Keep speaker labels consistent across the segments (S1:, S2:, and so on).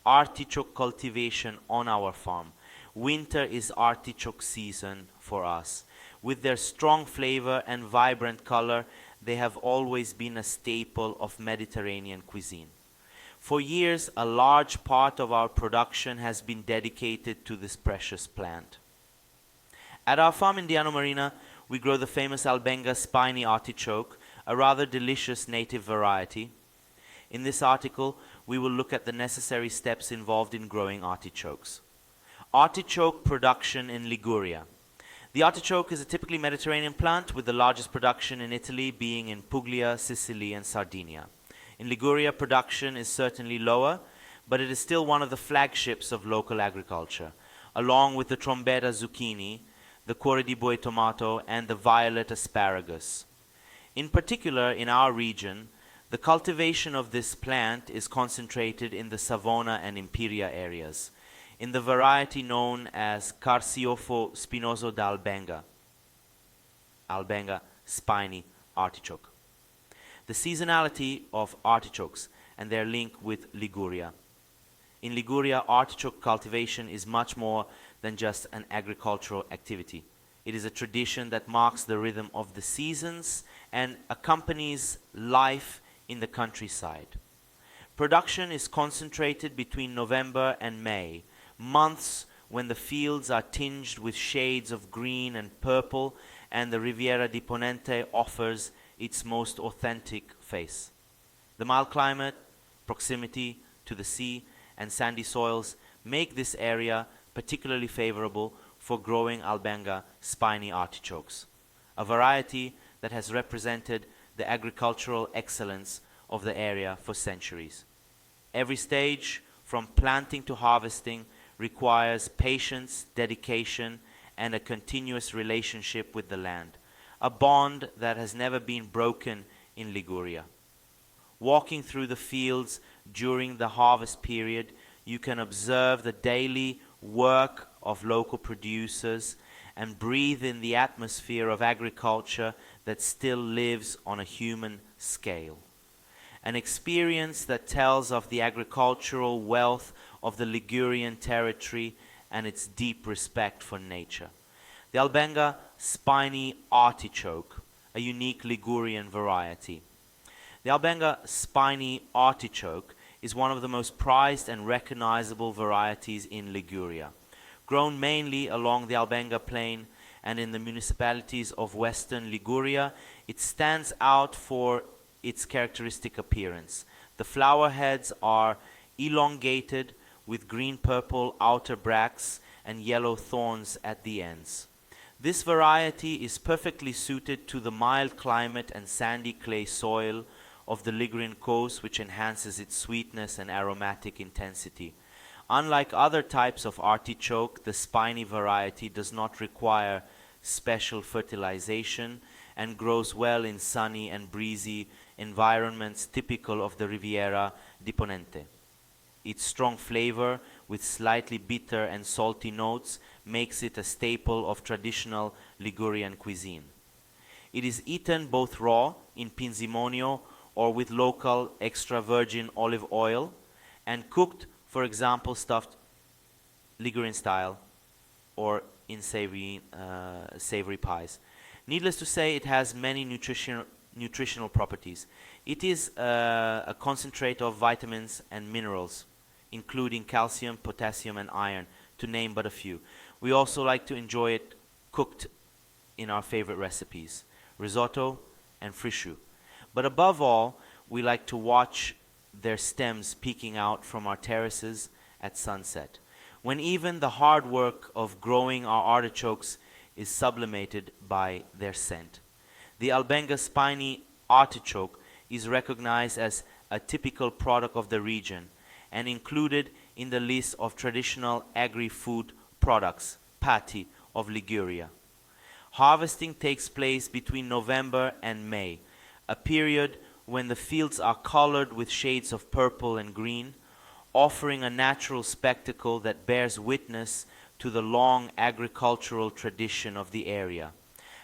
S1: artichoke cultivation on our farm. Winter is artichoke season for us. With their strong flavor and vibrant color, they have always been a staple of Mediterranean cuisine. For years, a large part of our production has been dedicated to this precious plant. At our farm in Diano Marina, we grow the famous Albenga spiny artichoke, a rather delicious native variety. In this article, we will look at the necessary steps involved in growing artichokes. Artichoke production in Liguria. The artichoke is a typically Mediterranean plant, with the largest production in Italy being in Puglia, Sicily, and Sardinia. In Liguria, production is certainly lower, but it is still one of the flagships of local agriculture, along with the trombetta zucchini, the cuore di bue tomato, and the violet asparagus. In particular, in our region, the cultivation of this plant is concentrated in the Savona and Imperia areas, in the variety known as Carciofo spinoso d'Albenga, Albenga spiny artichoke. The seasonality of artichokes and their link with Liguria. In Liguria, artichoke cultivation is much more than just an agricultural activity. It is a tradition that marks the rhythm of the seasons and accompanies life in the countryside. Production is concentrated between November and May, months when the fields are tinged with shades of green and purple, and the Riviera di Ponente offers its most authentic face. The mild climate, proximity to the sea, and sandy soils make this area particularly favorable for growing Albenga spiny artichokes, a variety that has represented the agricultural excellence of the area for centuries. Every stage, from planting to harvesting, requires patience, dedication, and a continuous relationship with the land, a bond that has never been broken in Liguria. Walking through the fields during the harvest period, you can observe the daily work of local producers and breathe in the atmosphere of agriculture that still lives on a human scale. An experience that tells of the agricultural wealth of the Ligurian territory and its deep respect for nature. The Albenga spiny artichoke, a unique Ligurian variety. The Albenga spiny artichoke is one of the most prized and recognizable varieties in Liguria. Grown mainly along the Albenga plain and in the municipalities of western Liguria, it stands out for its characteristic appearance. The flower heads are elongated with green-purple outer bracts and yellow thorns at the ends. This variety is perfectly suited to the mild climate and sandy clay soil of the Ligurian coast, which enhances its sweetness and aromatic intensity. Unlike other types of artichoke, the spiny variety does not require special fertilization and grows well in sunny and breezy environments typical of the Riviera di Ponente. Its strong flavor, with slightly bitter and salty notes, makes it a staple of traditional Ligurian cuisine. It is eaten both raw, in pinzimonio, or with local extra virgin olive oil, and cooked, for example, stuffed Ligurian style, or in savory pies. Needless to say, it has many nutritional properties. It is a concentrate of vitamins and minerals, including calcium, potassium, and iron, to name but a few. We also like to enjoy it cooked in our favorite recipes, risotto and frishu. But above all, we like to watch their stems peeking out from our terraces at sunset, when even the hard work of growing our artichokes is sublimated by their scent. The Albenga spiny artichoke is recognized as a typical product of the region and included in the list of traditional agri-food products, pati, of Liguria. Harvesting takes place between November and May, a period when the fields are colored with shades of purple and green, offering a natural spectacle that bears witness to the long agricultural tradition of the area.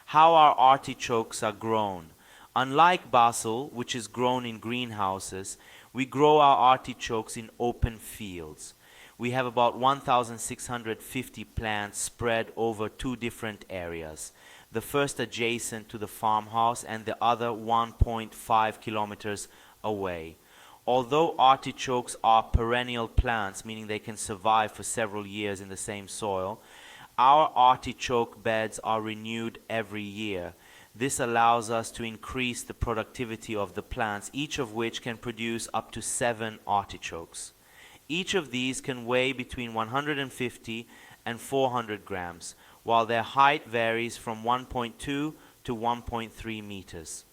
S1: How our artichokes are grown. Unlike basil, which is grown in greenhouses, We grow our artichokes in open fields. We have about 1,650 plants spread over two different areas, the first adjacent to the farmhouse and the other 1.5 kilometers away. Although artichokes are perennial plants, meaning they can survive for several years in the same soil, our artichoke beds are renewed every year. This allows us to increase the productivity of the plants, each of which can produce up to 7 artichokes. Each of these can weigh between 150 and 400 grams, while their height varies from 1.2 to 1.3 meters.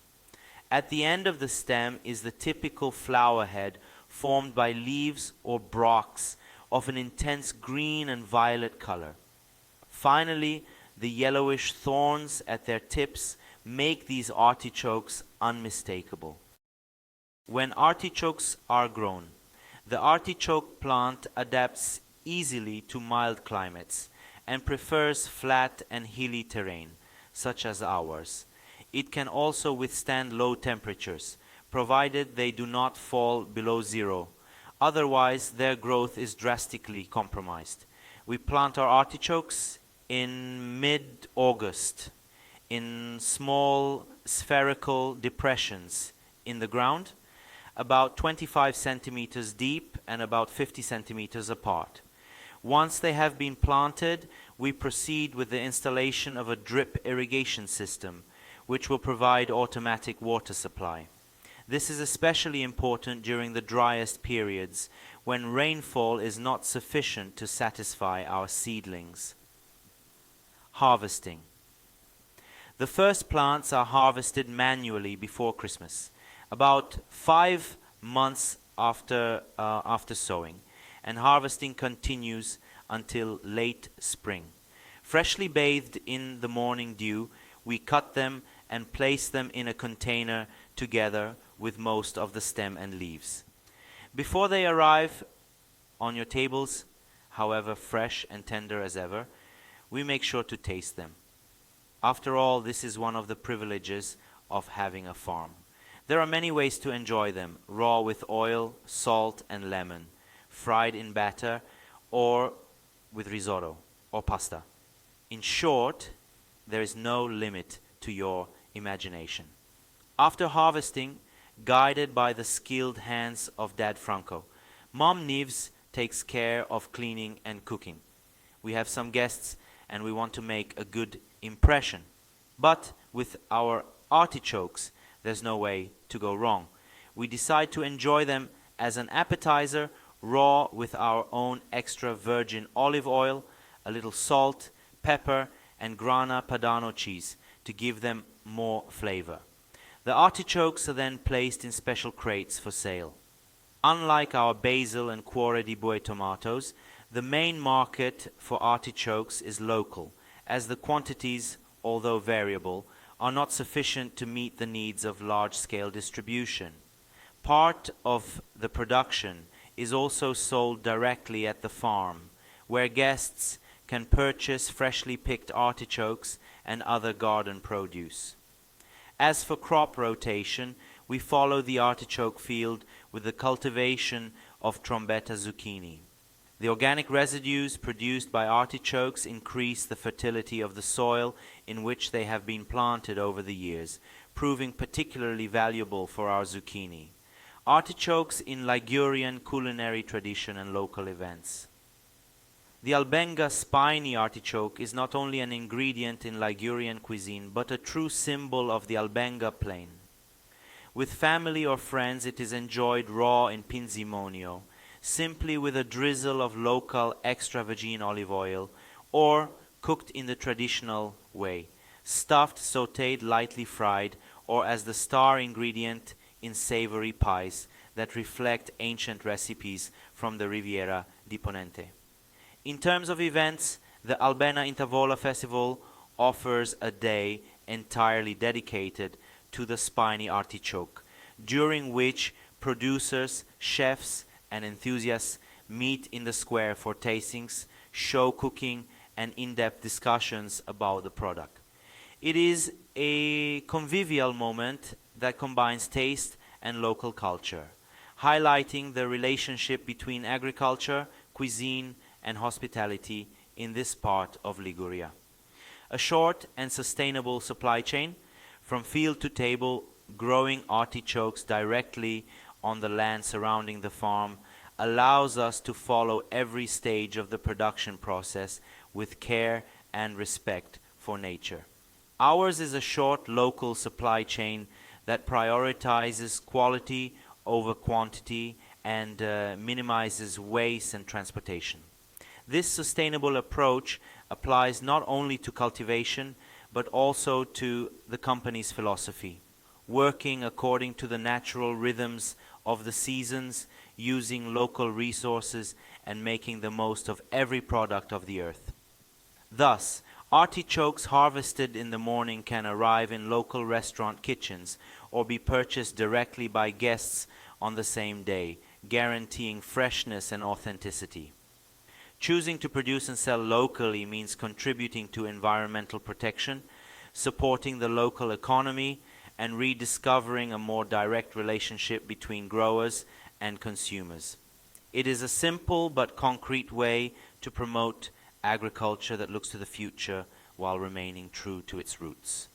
S1: At the end of the stem is the typical flower head formed by leaves or bracts of an intense green and violet color. Finally, the yellowish thorns at their tips make these artichokes unmistakable. When artichokes are grown, the artichoke plant adapts easily to mild climates and prefers flat and hilly terrain, such as ours. It can also withstand low temperatures, provided they do not fall below zero. Otherwise, their growth is drastically compromised. We plant our artichokes in mid-August in small spherical depressions in the ground, about 25 centimeters deep and about 50 centimeters apart. Once they have been planted, we proceed with the installation of a drip irrigation system, which will provide automatic water supply. This is especially important during the driest periods, when rainfall is not sufficient to satisfy our seedlings. Harvesting. The first plants are harvested manually before Christmas, about 5 months after sowing, and harvesting continues until late spring. Freshly bathed in the morning dew, we cut them and place them in a container together with most of the stem and leaves. Before they arrive on your tables, however fresh and tender as ever, we make sure to taste them. After all, this is one of the privileges of having a farm. There are many ways to enjoy them: raw with oil, salt, and lemon, fried in batter, or with risotto or pasta. In short, there is no limit to your imagination. After harvesting, guided by the skilled hands of Dad Franco, Mom Nives takes care of cleaning and cooking. We have some guests and we want to make a good impression. But with our artichokes, there's no way to go wrong. We decide to enjoy them as an appetizer, raw with our own extra virgin olive oil, a little salt, pepper, and Grana Padano cheese to give them more flavor. The artichokes are then placed in special crates for sale. Unlike our basil and cuore di bue tomatoes, the main market for artichokes is local, as the quantities, although variable, are not sufficient to meet the needs of large-scale distribution. Part of the production is also sold directly at the farm, where guests can purchase freshly picked artichokes and other garden produce. As for crop rotation, we follow the artichoke field with the cultivation of trombetta zucchini. The organic residues produced by artichokes increase the fertility of the soil in which they have been planted over the years, proving particularly valuable for our zucchini. Artichokes in Ligurian culinary tradition and local events. The Albenga spiny artichoke is not only an ingredient in Ligurian cuisine, but a true symbol of the Albenga plain. With family or friends, it is enjoyed raw in pinzimonio, simply with a drizzle of local extra virgin olive oil, or cooked in the traditional way, stuffed, sautéed, lightly fried, or as the star ingredient in savory pies that reflect ancient recipes from the Riviera di Ponente. In terms of events, the Albena in Tavola Festival offers a day entirely dedicated to the spiny artichoke, during which producers, chefs, and enthusiasts meet in the square for tastings, show cooking, and in-depth discussions about the product. It is a convivial moment that combines taste and local culture. highlighting the relationship between agriculture, cuisine, and hospitality in this part of Liguria. A short and sustainable supply chain, from field to table, growing artichokes directly on the land surrounding the farm, allows us to follow every stage of the production process with care and respect for nature. Ours is a short local supply chain that prioritizes quality over quantity and minimizes waste and transportation. This sustainable approach applies not only to cultivation but also to the company's philosophy, working according to the natural rhythms of the seasons, using local resources, and making the most of every product of the earth. Thus, artichokes harvested in the morning can arrive in local restaurant kitchens or be purchased directly by guests on the same day, guaranteeing freshness and authenticity. Choosing to produce and sell locally means contributing to environmental protection, supporting the local economy, and rediscovering a more direct relationship between growers and consumers. It is a simple but concrete way to promote agriculture that looks to the future while remaining true to its roots.